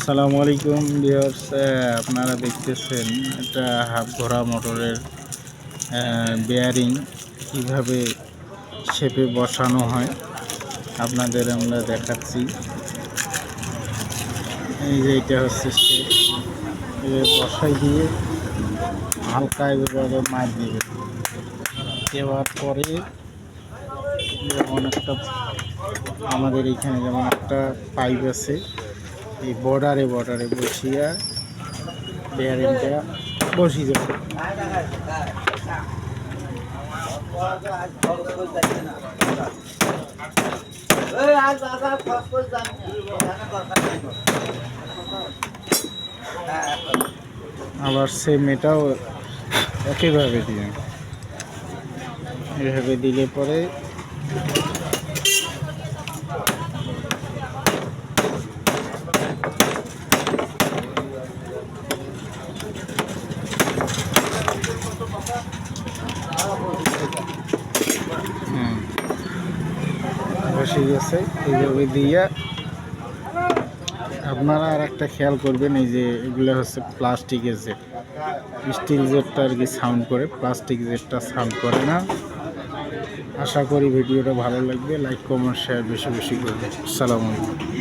আসসালামু আলাইকুম ভিউয়ার্স, আপনারা দেখতেছেন এটা হাফ ঘোড়া মোটরের বেয়ারিং কিভাবে শেপে বসানো হয় আপনাদের আমরা দেখাচ্ছি। এই যে এটা হচ্ছে শেপ, বসাই দিয়ে হালকা এভাবে মার দিবে, দেওয়ার পরে যেমন একটা আমাদের এখানে যেমন একটা পাইপ আছে, এই বর্ডারে বসিয়া বেয়ারিংটা বসিয়ে যাবে। আবার সেম এটাও একইভাবে দিয়ে এভাবে দিলে পরে বসে গেছে। এইভাবে দিয়ে আপনারা আর একটা খেয়াল করবেন, এই যে এগুলো হচ্ছে প্লাস্টিকের জেট, স্টিল জেটটা আর কি সাউন্ড করে, প্লাস্টিক জেটটা সাউন্ড করে না। আশা করি ভিডিওটা ভালো লাগবে, লাইক কমেন্ট শেয়ার বেশি বেশি করবেন। আসসালামু আলাইকুম।